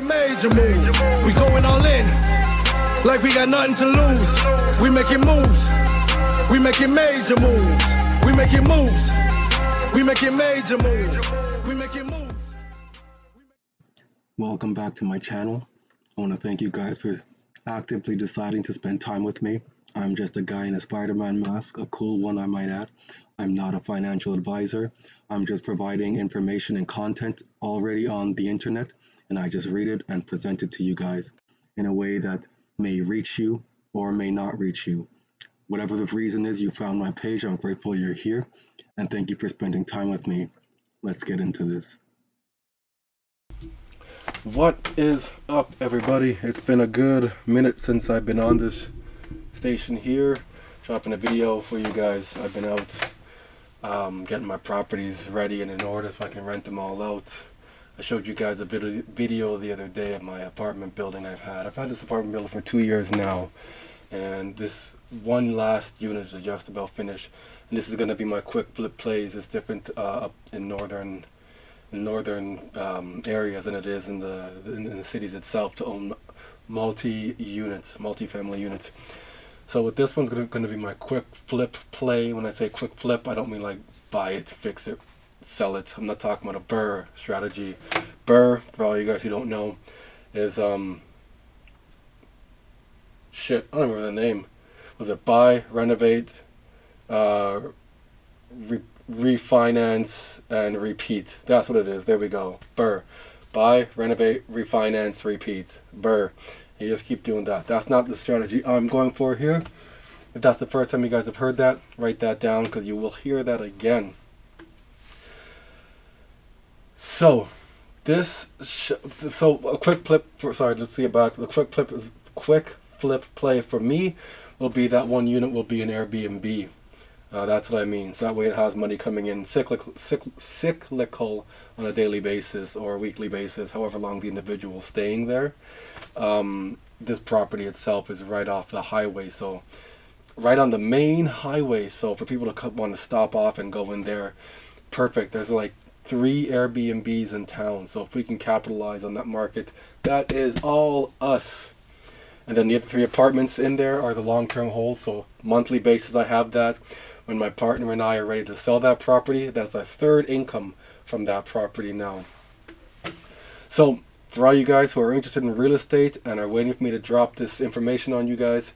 Major moves. We going all in, like we got nothing to lose. We making moves. We making major moves. We making moves. We making major moves. We making moves. Welcome back to my channel. I want to thank you guys for actively deciding to spend time with me. I'm just a guy in a Spider-Man mask, a cool one I might add. I'm not a financial advisor. I'm just providing information and content already on the internet, and I just read it and present it to you guys in a way that may reach you or may not reach you. Whatever the reason is you found my page, I'm grateful you're here, and thank you for spending time with me. Let's get into this. What is up, everybody? It's been a good minute since I've been on this station here, dropping a video for you guys. I've been out getting my properties ready and in order so I can rent them all out. I showed you guys a video the other day of my apartment building I've had this apartment building for 2 years now, and this one last unit is just about finished, and this is going to be my quick flip plays. It's different up in northern areas than it is in the cities itself to own multi-family units. So with this one's going to be my quick flip play. When I say quick flip, I don't mean like buy it, fix it, sell it. I'm not talking about a BRRRR strategy. BRRRR, for all you guys who don't know, is shit, I don't remember the name. Was it buy, renovate, refinance, and repeat? That's what it is. There we go. BRRRR. Buy, renovate, refinance, repeat. BRRRR. You just keep doing that. That's not the strategy I'm going for here. If that's the first time you guys have heard that, write that down because you will hear that again. So, a quick flip. Let's see about the quick flip play for me will be that one unit will be an Airbnb. That's what I mean. So that way it has money coming in cyclical on a daily basis or a weekly basis, however long the individual is staying there. This property itself is right off the highway, so right on the main highway. So for people to want to stop off and go in there, perfect. There's like 3 Airbnbs in town. So if we can capitalize on that market, that is all us. And then the other 3 apartments in there are the long-term hold. So monthly basis, I have that. When my partner and I are ready to sell that property, that's our 3rd income from that property now. So for all you guys who are interested in real estate and are waiting for me to drop this information on you guys,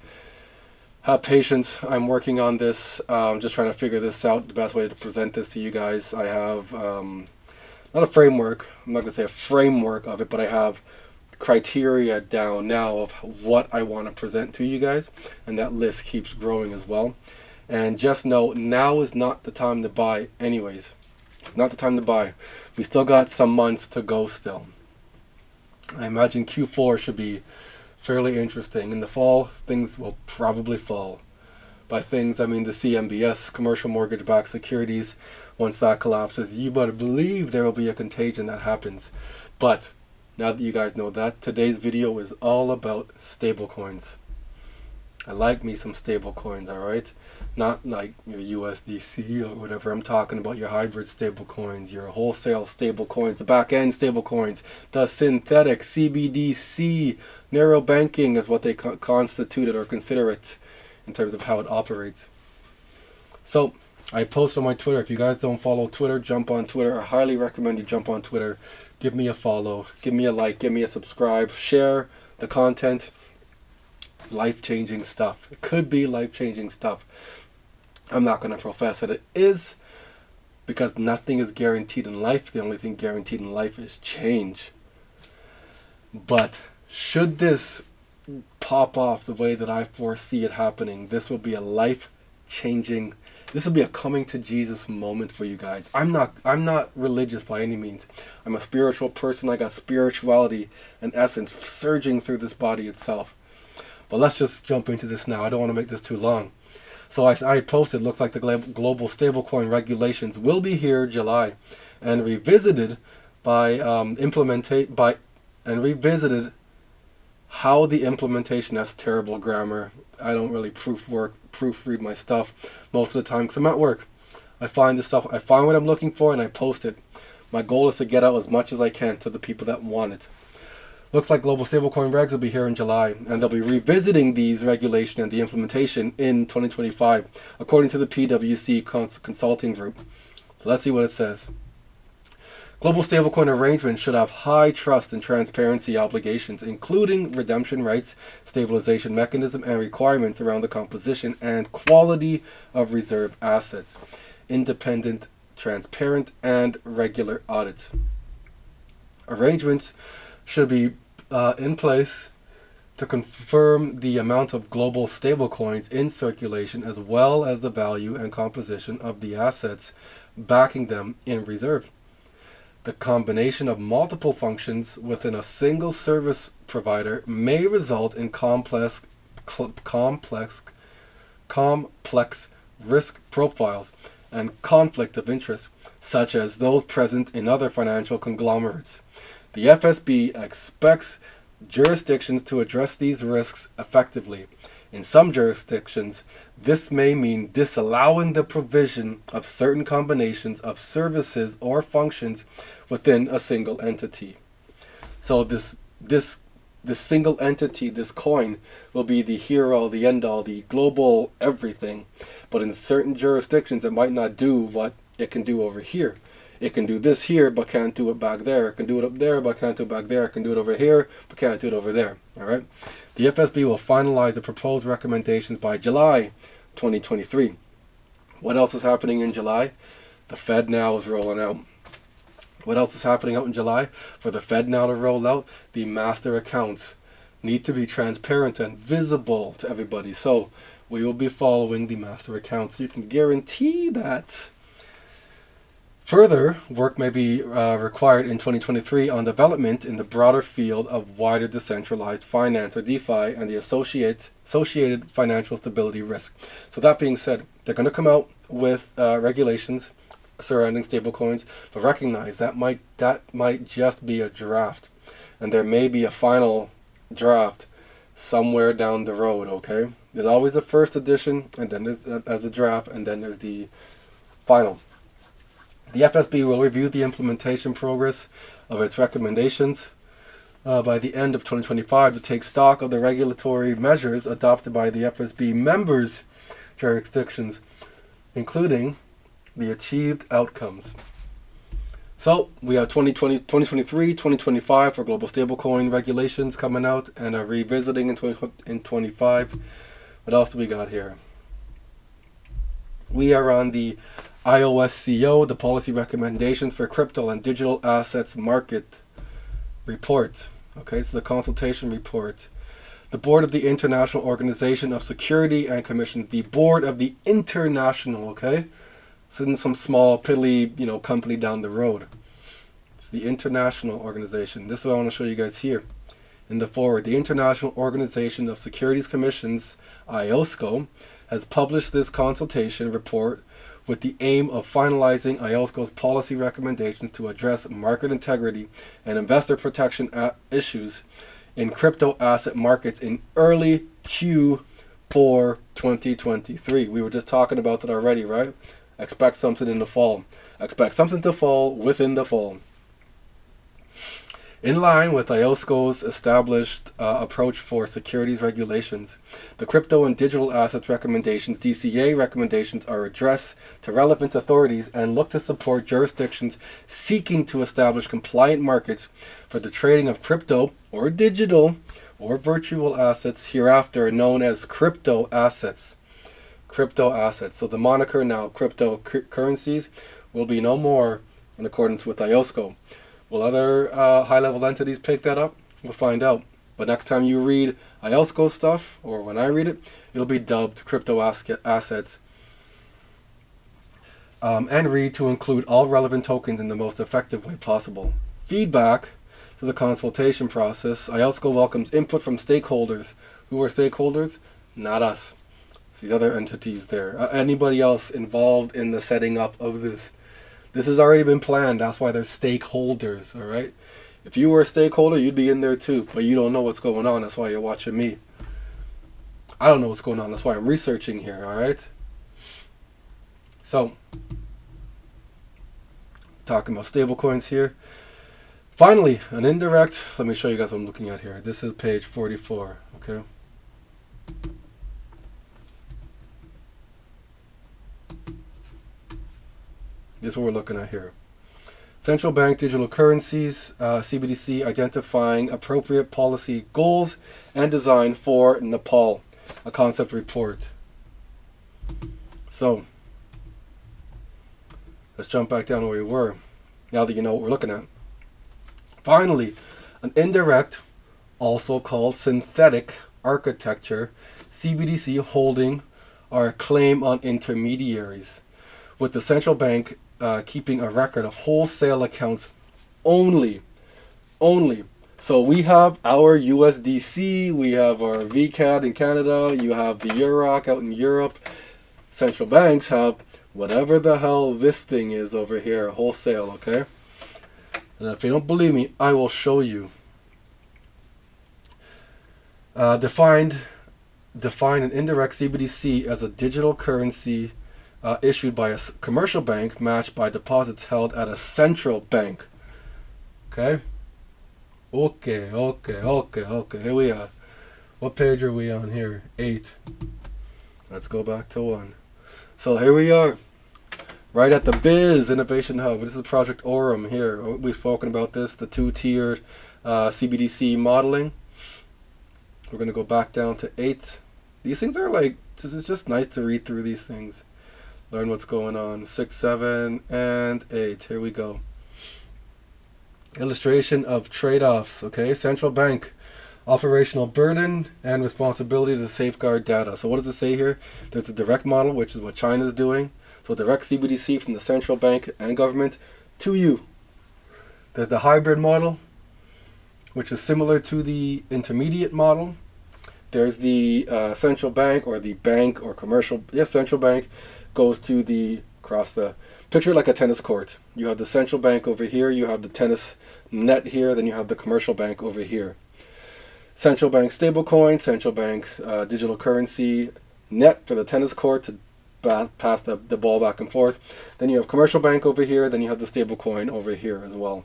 have patience. I'm working on this. I'm just trying to figure this out, the best way to present this to you guys. I have not a framework. I'm not going to say a framework of it, but I have criteria down now of what I want to present to you guys, and that list keeps growing as well. And just know, now is not the time to buy anyways. It's not the time to buy. We still got some months to go still. I imagine Q4 should be fairly interesting. In the fall, things will probably fall. By things, I mean the CMBS, commercial mortgage-backed securities. Once that collapses, you better believe there will be a contagion that happens. But now that you guys know that, today's video is all about stablecoins. I like me some stablecoins, alright? Not like your USDC or whatever. I'm talking about your hybrid stablecoins, your wholesale stablecoins, the back-end stablecoins, the synthetic CBDC, narrow banking is what they constitute it or consider it in terms of how it operates. So I post on my Twitter. If you guys don't follow Twitter, jump on Twitter. I highly recommend you jump on Twitter. Give me a follow, give me a like, give me a subscribe, share the content. Life-changing stuff. It could be life-changing stuff. I'm not going to profess that it is, because nothing is guaranteed in life. The only thing guaranteed in life is change. But should this pop off the way that I foresee it happening, this will be a life-changing, this will be a coming to Jesus moment for you guys. I'm not religious by any means. I'm a spiritual person. I got spirituality and essence surging through this body itself. But let's just jump into this now. I don't want to make this too long. So I posted, looks like the global stablecoin regulations will be here July, and revisited revisited how the implementation. That's terrible grammar. I don't really proofread my stuff most of the time because I'm at work. I find this stuff. I find what I'm looking for and I post it. My goal is to get out as much as I can to the people that want it. Looks like global stablecoin regs will be here in July, and they'll be revisiting these regulation and the implementation in 2025, according to the PwC Consulting Group. So let's see what it says. Global stablecoin arrangements should have high trust and transparency obligations, including redemption rights, stabilization mechanism, and requirements around the composition and quality of reserve assets, independent, transparent, and regular audits. Arrangements should be in place to confirm the amount of global stablecoins in circulation, as well as the value and composition of the assets backing them in reserve. The combination of multiple functions within a single service provider may result in complex risk profiles and conflict of interest, such as those present in other financial conglomerates. The FSB expects jurisdictions to address these risks effectively. In some jurisdictions, this may mean disallowing the provision of certain combinations of services or functions within a single entity. So this single entity, this coin, will be the hero, the end all, the global everything. But in certain jurisdictions, it might not do what it can do over here. It can do this here, but can't do it back there. It can do it up there, but can't do it back there. It can do it over here, but can't do it over there. All right. The FSB will finalize the proposed recommendations by July 2023. What else is happening in July? The Fed now is rolling out. What else is happening out in July? For the Fed now to roll out, the master accounts need to be transparent and visible to everybody. So we will be following the master accounts. You can guarantee that. Further work may be required in 2023 on development in the broader field of wider decentralized finance, or DeFi, and the associated financial stability risk. So that being said, they're going to come out with regulations surrounding stablecoins, but recognize that might just be a draft, and there may be a final draft somewhere down the road. Okay, there's always a first edition, and then there's a draft, and then there's the final. The FSB will review the implementation progress of its recommendations by the end of 2025 to take stock of the regulatory measures adopted by the FSB members' jurisdictions, including the achieved outcomes. So we have 2023, 2025 for global stablecoin regulations coming out and are revisiting in 2025. What else do we got here? We are on the IOSCO, the Policy Recommendations for Crypto and Digital Assets Market report. Okay, so the consultation report. The Board of the International Organization of Security and Commission, the Board of the International, okay? It's in some small, piddly, company down the road. It's the International Organization. This is what I want to show you guys here. In the forward, the International Organization of Securities Commissions, IOSCO, has published this consultation report with the aim of finalizing IOSCO's policy recommendations to address market integrity and investor protection issues in crypto asset markets in early Q4 2023. We were just talking about that already, right? Expect something in the fall. Expect something to fall within the fall. In line with IOSCO's established approach for securities regulations, the Crypto and Digital Assets Recommendations, DCA recommendations, are addressed to relevant authorities and look to support jurisdictions seeking to establish compliant markets for the trading of crypto or digital or virtual assets, hereafter known as crypto assets. Crypto assets. So the moniker now, cryptocurrencies, will be no more in accordance with IOSCO. Will other high-level entities pick that up? We'll find out. But next time you read IOSCO stuff, or when I read it, it'll be dubbed crypto assets. And read to include all relevant tokens in the most effective way possible. Feedback to the consultation process. IOSCO welcomes input from stakeholders. Who are stakeholders? Not us. It's these other entities there. Anybody else involved in the setting up of this. This has already been planned. That's why there's stakeholders, all right? If you were a stakeholder, you'd be in there too, but you don't know what's going on. That's why you're watching me. I don't know what's going on. That's why I'm researching here, all right? So, talking about stablecoins here. Finally, an indirect. Let me show you guys what I'm looking at here. This is page 44. Okay. This is what we're looking at here. Central bank digital currencies, CBDC, identifying appropriate policy goals and design for Nepal, a concept report. So, let's jump back down to where we were, now that you know what we're looking at. Finally, an indirect, also called synthetic architecture, CBDC holding our claim on intermediaries, with the central bank keeping a record of wholesale accounts only. So we have our USDC, we have our VCAD in Canada, you have the EUROC out in Europe. Central banks have whatever the hell this thing is over here, wholesale, okay? And if you don't believe me, I will show you. Define an indirect CBDC as a digital currency issued by a commercial bank matched by deposits held at a central bank. Okay? Okay. Here we are. What page are we on here? 8. Let's go back to 1. So here we are. Right at the Biz Innovation Hub. This is Project Aurum here. We've spoken about this, the 2-tiered CBDC modeling. We're going to go back down to 8. These things are like, it's just nice to read through these things. Learn what's going on. 6, 7, and 8. Here we go. Illustration of trade-offs. Okay, central bank operational burden and responsibility to safeguard data. So what does it say here? There's a direct model, which is what China's doing. So direct CBDC from the central bank and government to you. There's the hybrid model, which is similar to the intermediate model. There's the central bank or the bank or commercial, central bank goes to the, across the, picture like a tennis court. You have the central bank over here, you have the tennis net here, then you have the commercial bank over here. Central bank stablecoin, central bank digital currency, net for the tennis court to pass the ball back and forth. Then you have commercial bank over here, then you have the stablecoin over here as well.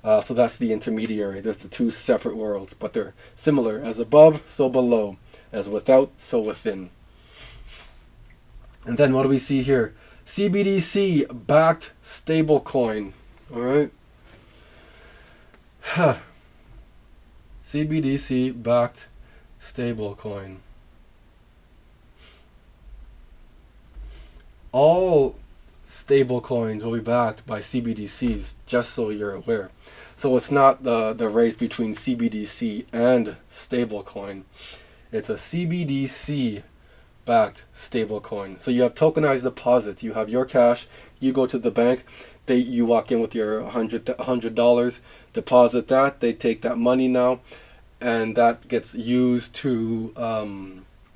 So that's the intermediary. There's the two separate worlds, but they're similar. As above, so below. As without, so within. And then what do we see here? CBDC backed stablecoin. All right. CBDC backed stablecoin. All stablecoins will be backed by CBDCs, just so you're aware. So it's not the race between CBDC and stablecoin. It's a CBDC backed stablecoin. So you have tokenized deposits. You have your cash. You go to the bank. You walk in with your $100, deposit that. They take that money now, and that gets used to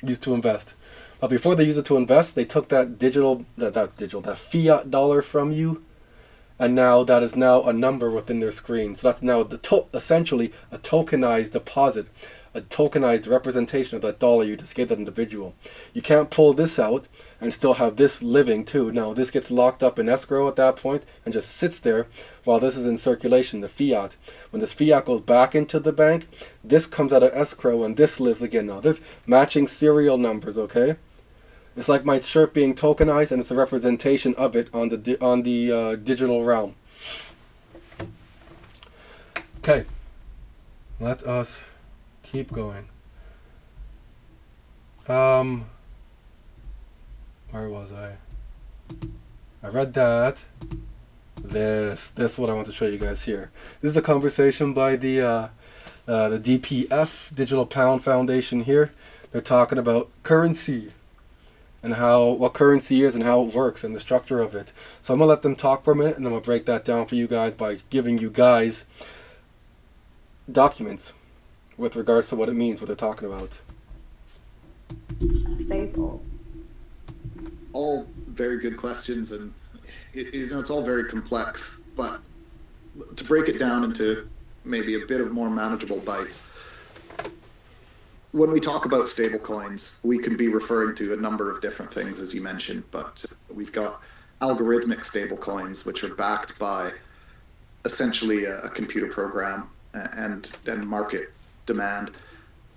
invest. But before they use it to invest, they took that that fiat dollar from you, and now that is now a number within their screen. So that's now essentially a tokenized deposit, a tokenized representation of that dollar you just gave that individual. You can't pull this out and still have this living too. No, this gets locked up in escrow at that point and just sits there while this is in circulation, the fiat. When this fiat goes back into the bank, this comes out of escrow and this lives again now. There's matching serial numbers, okay? It's like my shirt being tokenized, and it's a representation of it on the digital realm. Okay, let us keep going. Where was I? I read that. This is what I want to show you guys here. This is a conversation by the DPF, Digital Pound Foundation here. They're talking about currency and what currency is and how it works and the structure of it. So I'm going to let them talk for a minute, and then I'm going to break that down for you guys by giving you guys documents with regards to what it means, what they're talking about. Staple. All very good questions, and it's all very complex, but to break it down into maybe a bit of more manageable bites. When we talk about stablecoins, we can be referring to a number of different things, as you mentioned, but we've got algorithmic stablecoins, which are backed by essentially a computer program and market demand.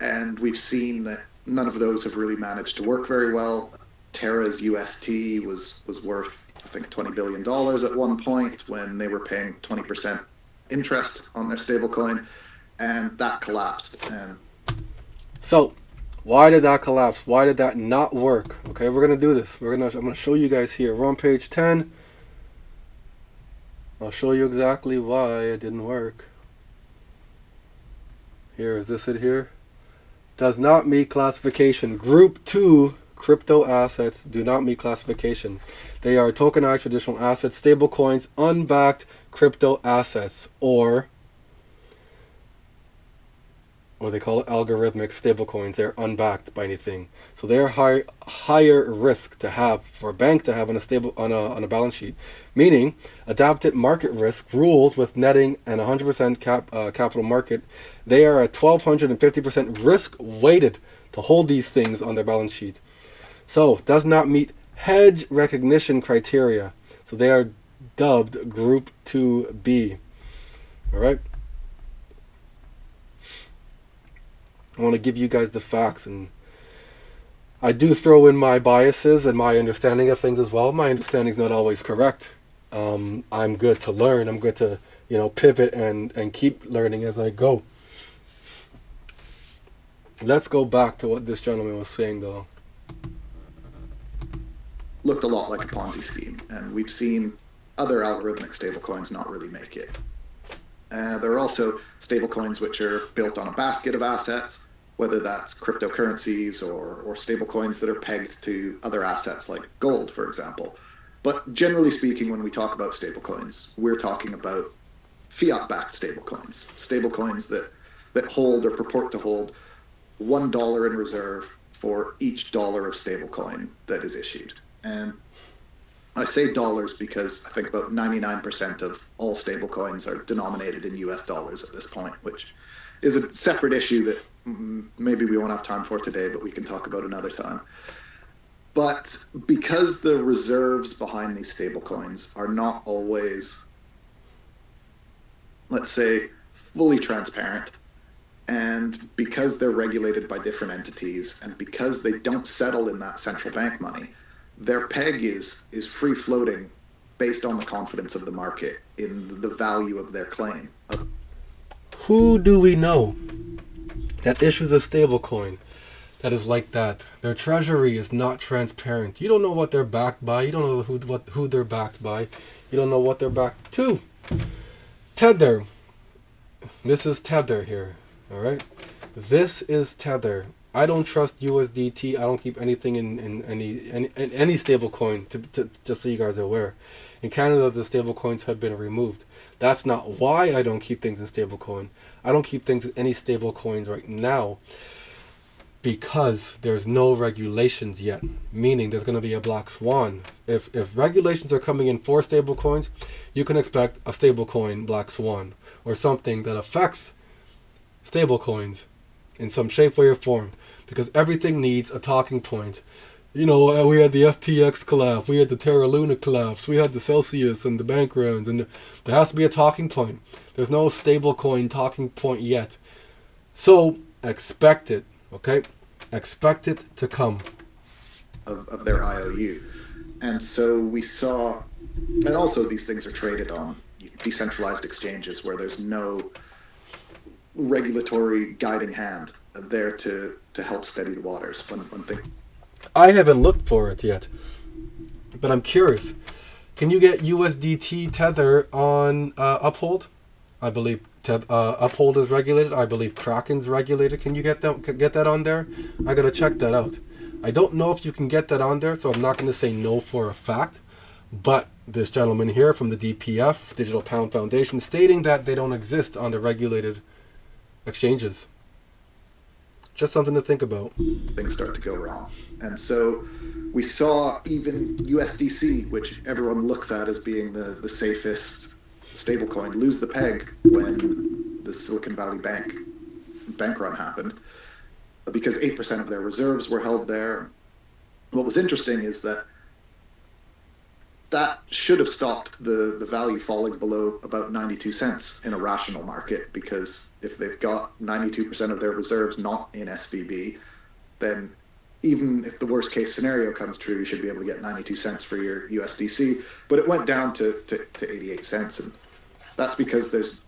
And we've seen that none of those have really managed to work very well. Terra's UST was worth, I think, $20 billion at one point when they were paying 20% interest on their stablecoin, and that collapsed. And So, why did that collapse? Why did that not work? Okay, we're gonna do this. I'm gonna show you guys here. We're on page 10. I'll show you exactly why it didn't work. Here, is this it here? Does not meet classification. Group 2 crypto assets do not meet classification. They are tokenized traditional assets, stablecoins, unbacked crypto assets, or they call it algorithmic stablecoins. They're unbacked by anything, so they're higher risk to have for a bank to have on a balance sheet. Meaning, adapted market risk rules with netting and 100% capital market. They are at 1250% risk weighted to hold these things on their balance sheet. So does not meet hedge recognition criteria. So they are dubbed Group 2B. All right. I want to give you guys the facts, and I do throw in my biases and my understanding of things as well. My understanding is not always correct. I'm good to learn. I'm good to, pivot and keep learning as I go. Let's go back to what this gentleman was saying, though. Looked a lot like a Ponzi scheme, and we've seen other algorithmic stablecoins not really make it. There are also stablecoins which are built on a basket of assets, whether that's cryptocurrencies or stablecoins that are pegged to other assets like gold, for example. But generally speaking, when we talk about stablecoins, we're talking about fiat-backed stablecoins that hold or purport to hold $1 in reserve for each dollar of stablecoin that is issued. And I say dollars because I think about 99% of all stablecoins are denominated in US dollars at this point, which is a separate issue that maybe we won't have time for today, but we can talk about another time. But because the reserves behind these stablecoins are not always, let's say, fully transparent, and because they're regulated by different entities, and because they don't settle in that central bank money, their peg is free floating based on the confidence of the market in the value of their claim. Who do we know that issues a stablecoin that is like that? Their treasury is not transparent. You don't know what they're backed by. You don't know who they're backed by. You don't know what they're backed to. Tether. This is Tether here. All right. This is Tether. I don't trust USDT. I don't keep anything in any stable coin, to just so you guys are aware. In Canada, the stable coins have been removed. That's not why I don't keep things in stablecoin. I don't keep things in any stable coins right now because there's no regulations yet, meaning there's going to be a black swan. If regulations are coming in for stable coins, you can expect a stable coin black swan or something that affects stable coins in some shape, way, or form, because everything needs a talking point. We had the FTX collapse, we had the Terra Luna collapse, we had the Celsius and the bank runs, and there has to be a talking point. There's no stablecoin talking point yet. So expect it, okay? Expect it to come. Of their IOU. And so we saw, and also these things are traded on decentralized exchanges where there's no regulatory guiding hand there to help steady the waters when things. I haven't looked for it yet, but I'm curious. Can you get USDT Tether on Uphold? I believe Uphold is regulated. I believe Kraken's regulated. Can you get that on there? I gotta check that out. I don't know if you can get that on there, so I'm not going to say no for a fact. But this gentleman here from the DPF, Digital Pound Foundation, stating that they don't exist on the regulated exchanges. Just something to think about. Things start to go wrong. And so we saw even USDC, which everyone looks at as being the safest stablecoin, lose the peg when the Silicon Valley bank run happened, because 8% of their reserves were held there. What was interesting is that that should have stopped the value falling below about 92 cents in a rational market, because if they've got 92% of their reserves not in SVB, then even if the worst case scenario comes true, you should be able to get 92 cents for your USDC. But it went down to 88 cents. And that's because there's,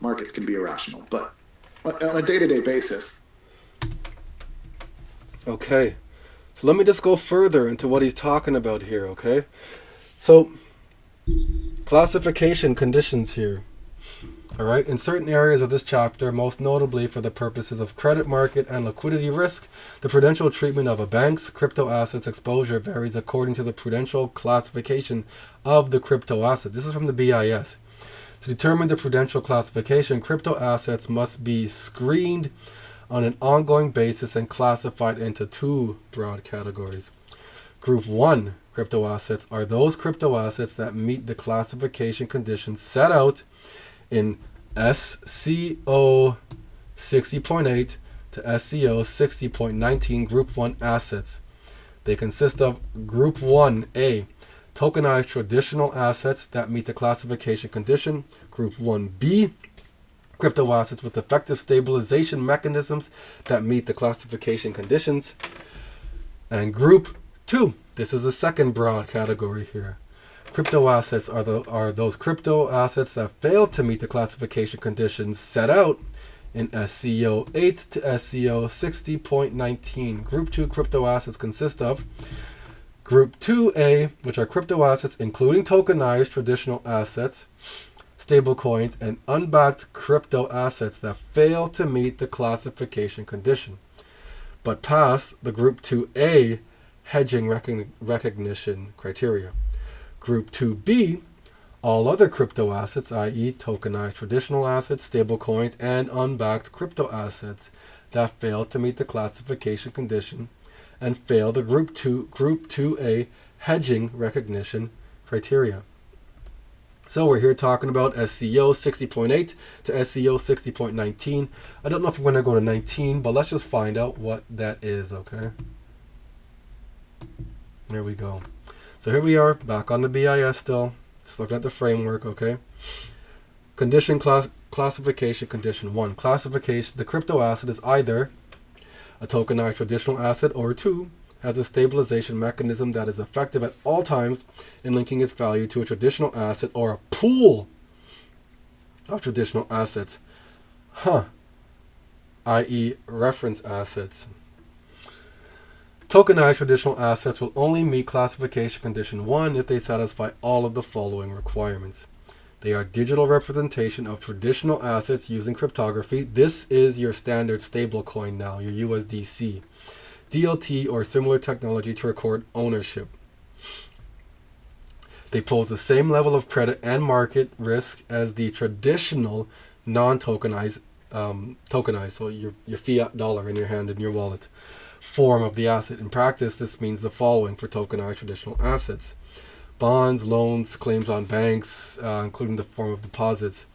markets can be irrational. But on a day-to-day basis. Okay. So let me just go further into what he's talking about here, okay? So, classification conditions here. All right, in certain areas of this chapter, most notably for the purposes of credit market and liquidity risk, the prudential treatment of a bank's crypto assets exposure varies according to the prudential classification of the crypto asset. This is from the BIS. To determine the prudential classification, crypto assets must be screened on an ongoing basis and classified into two broad categories. Group 1 crypto assets are those crypto assets that meet the classification conditions set out in SCO 60.8 to SCO 60.19 Group 1 assets. They consist of Group 1A, tokenized traditional assets that meet the classification condition. Group 1B, crypto assets with effective stabilization mechanisms that meet the classification conditions. And Group 2, this is the second broad category here. Crypto assets are those crypto assets that fail to meet the classification conditions set out in SCO 8 to SCO 60.19. Group 2 crypto assets consist of Group 2A, which are crypto assets including tokenized traditional assets, stablecoins, and unbacked crypto assets that fail to meet the classification condition, but pass the Group 2A hedging recognition criteria. Group 2B, all other crypto assets, i.e. tokenized traditional assets, stablecoins, and unbacked crypto assets that fail to meet the classification condition and fail the Group 2A hedging recognition criteria. So we're here talking about SCO 60.8 to SCO 60.19. I don't know if I'm going to go to 19, but let's just find out what that is, okay? There we go. So here we are, back on the BIS still. Just looking at the framework, okay? Classification condition 1. Classification, the crypto asset is either a tokenized traditional asset, or 2, has a stabilization mechanism that is effective at all times in linking its value to a traditional asset or a pool of traditional assets, i.e. reference assets. Tokenized traditional assets will only meet classification condition 1 if they satisfy all of the following requirements. They are digital representation of traditional assets using cryptography. This is your standard stablecoin now, your USDC. DLT or similar technology to record ownership. They pose the same level of credit and market risk as the traditional non-tokenized, so your fiat dollar in your hand, in your wallet, form of the asset. In practice, this means the following for tokenized traditional assets: bonds, loans, claims on banks, including the form of deposits,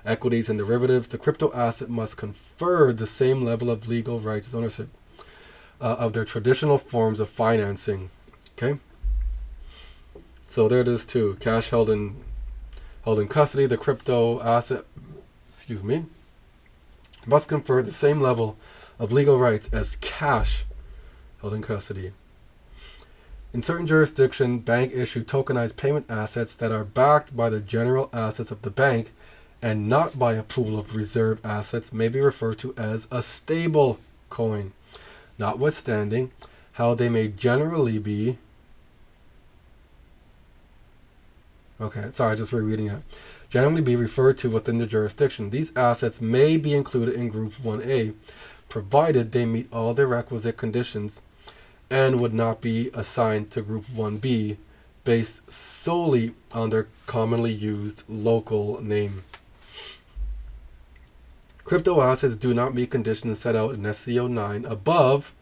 equities, and derivatives. The crypto asset must confer the same level of legal rights as ownership of their traditional forms of financing. Okay, so there it is too. Cash held in custody. The crypto asset, must confer the same level of legal rights as cash held in custody. In certain jurisdictions, bank-issued tokenized payment assets that are backed by the general assets of the bank and not by a pool of reserve assets may be referred to as a stable coin, notwithstanding how they may generally be... just rereading it. Generally be referred to within the jurisdiction. These assets may be included in Group 1A, provided they meet all the requisite conditions, and would not be assigned to Group 1B based solely on their commonly used local name. Crypto assets do not meet conditions set out in SCO 9 above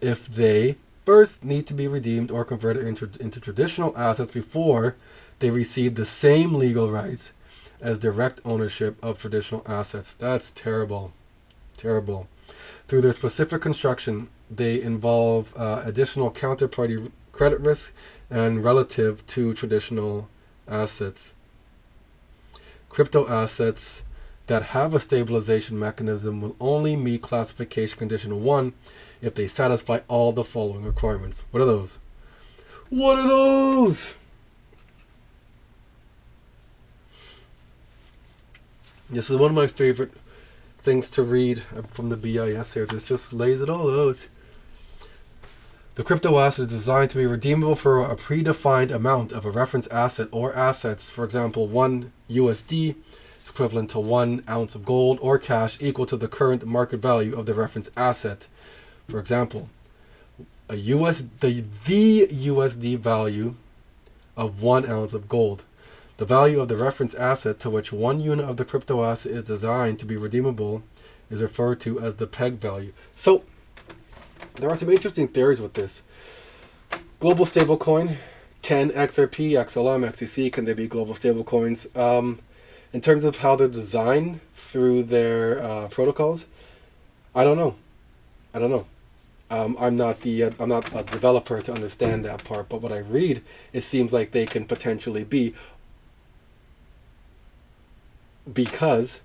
if they first need to be redeemed or converted into traditional assets before they receive the same legal rights as direct ownership of traditional assets. That's terrible. Terrible. Through their specific construction, they involve additional counterparty credit risk and relative to traditional assets. Crypto assets that have a stabilization mechanism will only meet classification condition 1 if they satisfy all the following requirements. What are those? What are those? This is one of my favorite things to read from the BIS here. This just lays it all out. The crypto asset is designed to be redeemable for a predefined amount of a reference asset or assets. For example, 1 USD is equivalent to 1 ounce of gold or cash equal to the current market value of the reference asset. For example, the USD value of 1 ounce of gold. The value of the reference asset to which 1 unit of the crypto asset is designed to be redeemable is referred to as the peg value. So, there are some interesting theories with this. Global stablecoin, can XRP, XLM, XCC, can they be global stablecoins? In terms of how they're designed through their protocols, I don't know. I'm not a developer to understand that part, but what I read, it seems like they can potentially be, because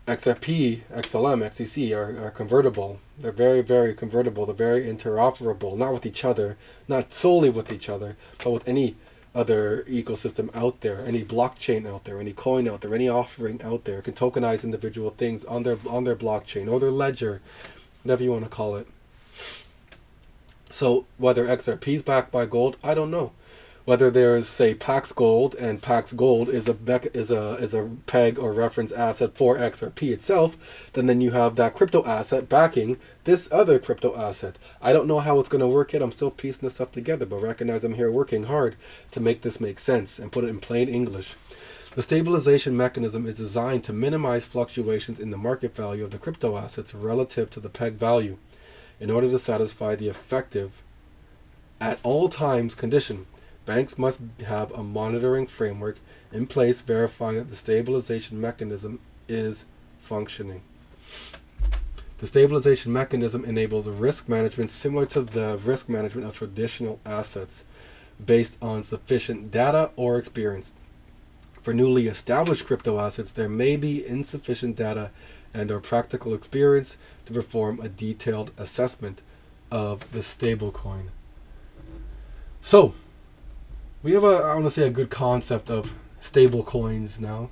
XRP, XLM, XCC are convertible. They're very, very convertible. They're very interoperable, not with each other, not solely with each other, but with any other ecosystem out there, any blockchain out there, any coin out there, any offering out there. It can tokenize individual things on their blockchain or their ledger, whatever you want to call it. So whether XRP is backed by gold, I don't know. Whether there's, say, Pax Gold, and Pax Gold is a peg or reference asset for XRP itself, then you have that crypto asset backing this other crypto asset. I don't know how it's going to work yet. I'm still piecing this stuff together, but recognize I'm here working hard to make this make sense and put it in plain English. The stabilization mechanism is designed to minimize fluctuations in the market value of the crypto assets relative to the peg value in order to satisfy the effective at all times condition. Banks must have a monitoring framework in place verifying that the stabilization mechanism is functioning. The stabilization mechanism enables risk management similar to the risk management of traditional assets based on sufficient data or experience. For newly established crypto assets, there may be insufficient data and or practical experience to perform a detailed assessment of the stablecoin. So, we have I want to say a good concept of stable coins now.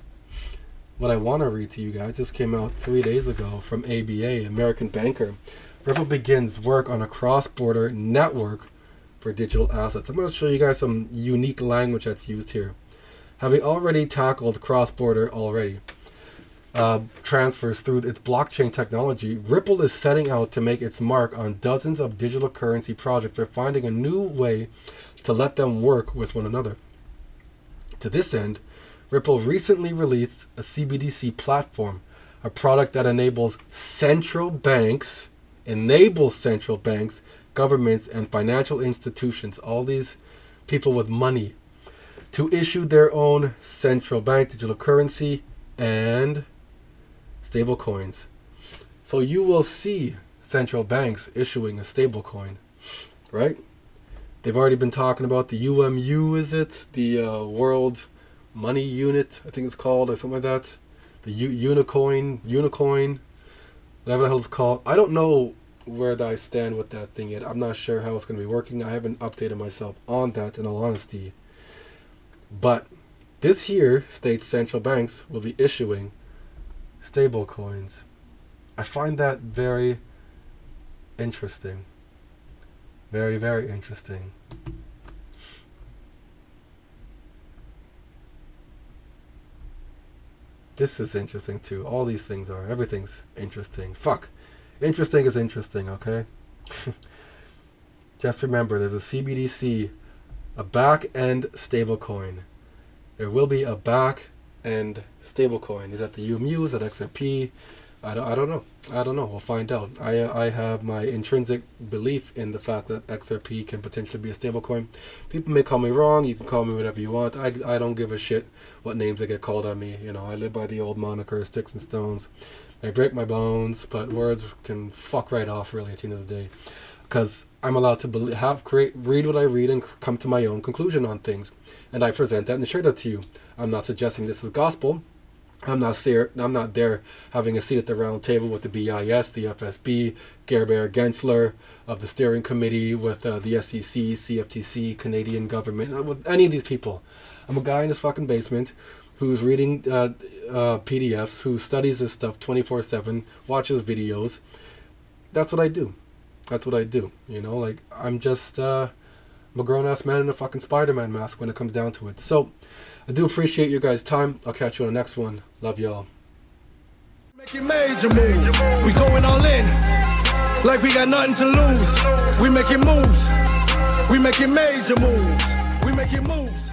What I want to read to you guys, this came out 3 days ago from ABA, American Banker. Ripple begins work on a cross-border network for digital assets. I'm going to show you guys some unique language that's used here. Having already tackled cross-border transfers through its blockchain technology, Ripple is setting out to make its mark on dozens of digital currency projects by finding a new way to let them work with one another. To this end, Ripple recently released a CBDC platform, a product that enables central banks, governments, and financial institutions, all these people with money, to issue their own central bank digital currency and stable coins. So you will see central banks issuing a stable coin, right? They've already been talking about the UMU, is it? The World Money Unit, I think it's called, or something like that. The Unicoin, whatever the hell it's called. I don't know where I stand with that thing yet. I'm not sure how it's going to be working. I haven't updated myself on that, in all honesty. But this here states central banks will be issuing stable coins. I find that very interesting. Very, very interesting. This is interesting too. All these things are. Everything's interesting. Fuck. Interesting is interesting, okay? Just remember, there's a CBDC, a back-end stablecoin. There will be a back-end stablecoin. Is that the UMU? Is that XRP? I don't know. We'll find out. I have my intrinsic belief in the fact that XRP can potentially be a stablecoin. People may call me wrong. You can call me whatever you want. I don't give a shit what names they get called on me. You know, I live by the old moniker, sticks and stones. They break my bones, but words can fuck right off really at the end of the day. Because I'm allowed to read what I read and come to my own conclusion on things. And I present that and share that to you. I'm not suggesting this is gospel. I'm not there having a seat at the round table with the BIS, the FSB, Gerber Gensler of the steering committee, with the SEC, CFTC, Canadian government, with any of these people. I'm a guy in this fucking basement who's reading PDFs, who studies this stuff 24/7, watches videos. That's what I do. That's what I do. You know, like, I'm just I'm a grown-ass man in a fucking Spider-Man mask when it comes down to it. So, I do appreciate your guys' time. I'll catch you on the next one. Love y'all. Making major moves. We going all in. Like we got nothing to lose. We making moves. We making major moves. We making moves.